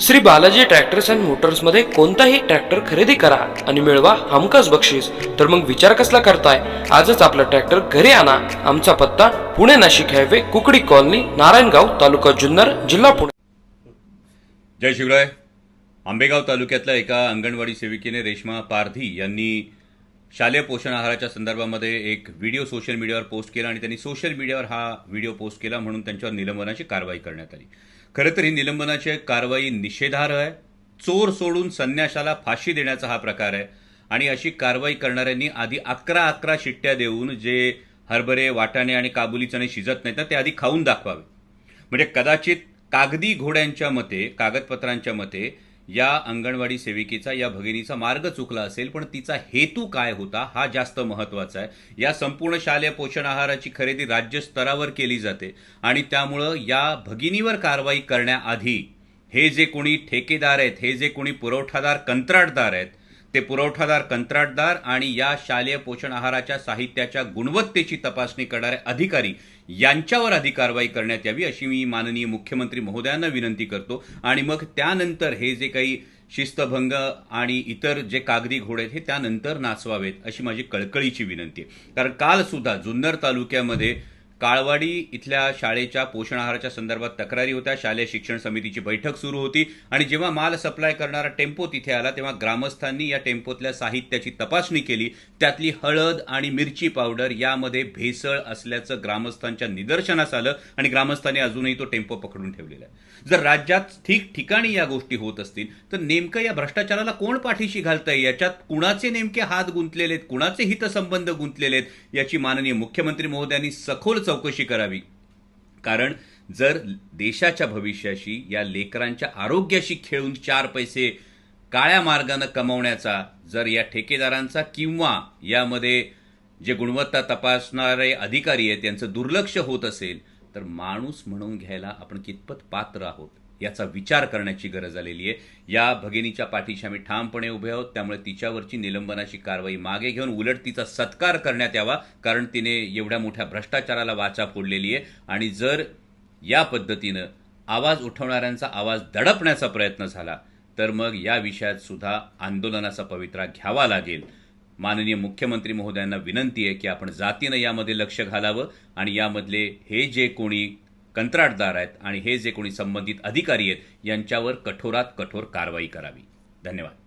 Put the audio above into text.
Shri Balaji tractors and Motors मध्ये कोणताही tractor खरेदी करा आणि मिळवा हमखास बक्षीस। तर मग विचार कसला करताय, आजच आपला ट्रॅक्टर घरी आणा। आमचा पत्ता पुणे नाशिक हायवे, कुकडी कॉलनी, नारायणगाव, तालुका जुन्नर, जिल्हा पुणे। जय शिवराय। आंबेगाव तालुक्यातल्या एका अंगणवाडी सेविकेने रेश्मा पारधी यांनी शालेय पोषण आहाराच्या संदर्भामध्ये एक व्हिडिओ सोशल मीडियावर पोस्ट केला आणि त्यांनी सोशल मीडियावर हा व्हिडिओ पोस्ट केला म्हणून त्यांच्यावर निलंबनाची कारवाई करण्यात आली। खरं तर ही निलंबनाची कारवाई निषेधार्ह आहे। चोर सोडून संन्याशाला फाशी देण्याचा हा प्रकार आहे आणि अशी कारवाई करणाऱ्यांनी आधी 11 शिट्ट्या देऊन जे हरभरे, वाटाणे आणि काबुली चणे शिजत नाहीत ना ते आधी खाऊन दाखवावे। म्हणजे कदाचित कागदी घोड्यांच्या मते, कागदपत्रांच्या मते या अंगणवाडी सेविकेचा, या भगिनीचा मार्ग चुकला असेल, पण तिचा हेतू काय होता हा जास्त महत्त्वाचा आहे। या संपूर्ण शालेय पोषण आहाराची खरेदी राज्य स्तरावर केली जाते आणि त्यामुळं या भगिनीवर कारवाई करण्याआधी हे जे कोणी ठेकेदार आहेत, हे जे कोणी पुरवठादार, कंत्राटदार आहेत, ते पुरवठादार, कंत्राटदार आणि या शालेय पोषण आहाराच्या साहित्याच्या गुणवत्तेची तपासणी करणारे अधिकारी यांच्यावर आधी कारवाई करण्यात यावी अशी मी माननीय मुख्यमंत्री महोदयांना विनंती करतो। आणि मग त्यानंतर हे जे काही शिस्तभंग आणि इतर जे कागदी घोडे आहेत हे त्यानंतर नाचवावेत अशी माझी कळकळीची विनंती आहे। कारण काल सुद्धा जुन्नर तालुक्यामध्ये काळवाडी इथल्या शाळेच्या पोषण आहाराच्या संदर्भात तक्रारी होत्या। शालेय शिक्षण समितीची बैठक सुरू होती आणि जेव्हा माल सप्लाय करणारा टेम्पो तिथे आला तेव्हा ग्रामस्थांनी या टेम्पोतल्या साहित्याची तपासणी केली। त्यातली हळद आणि मिरची पावडर यामध्ये भेसळ असल्याचं ग्रामस्थांच्या निदर्शनास आलं आणि ग्रामस्थांनी अजूनही तो टेम्पो पकडून ठेवलेला आहे। जर राज्यात ठिकठिकाणी या गोष्टी होत असतील तर नेमकं या भ्रष्टाचाराला कोण पाठीशी घालतंय, याच्यात कुणाचे नेमके हात गुंतलेले आहेत, कुणाचे हितसंबंध गुंतलेले आहेत याची माननीय मुख्यमंत्री महोदयांनी सखोल चौकशी करावी। कारण जर देशाच्या भविष्याशी, या लेकरांच्या आरोग्याशी खेळून 4 पैसे काळ्या मार्गाने कमवण्याचा जर या ठेकेदारांचा किंवा यामध्ये जे गुणवत्ता तपासणारे अधिकारी आहेत त्यांचं दुर्लक्ष होत असेल तर माणूस म्हणून घ्यायला आपण कितपत पात्र आहोत याचा विचार करण्याची गरज आलेली आहे। या भगिनीच्या पाठीशी आम्ही ठामपणे उभे आहोत, त्यामुळे तिच्यावरची निलंबनाची कारवाई मागे घेऊन उलट तिचा सत्कार करण्यात यावा, कारण तिने एवढ्या मोठ्या भ्रष्टाचाराला वाचा फोडलेली आहे। आणि जर या पद्धतीनं आवाज उठवणाऱ्यांचा आवाज दडपण्याचा प्रयत्न झाला तर मग या विषयात सुद्धा आंदोलनाचा पवित्रा घ्यावा लागेल। माननीय मुख्यमंत्री महोदयांना विनंती आहे की आपण जातीनं यामध्ये लक्ष घालावं आणि यामधले हे जे कोणी कंत्राटदार आहेत आणि हे जे कोणी संबंधित अधिकारी आहेत यांच्यावर कठोरात कठोर कारवाई करावी। धन्यवाद।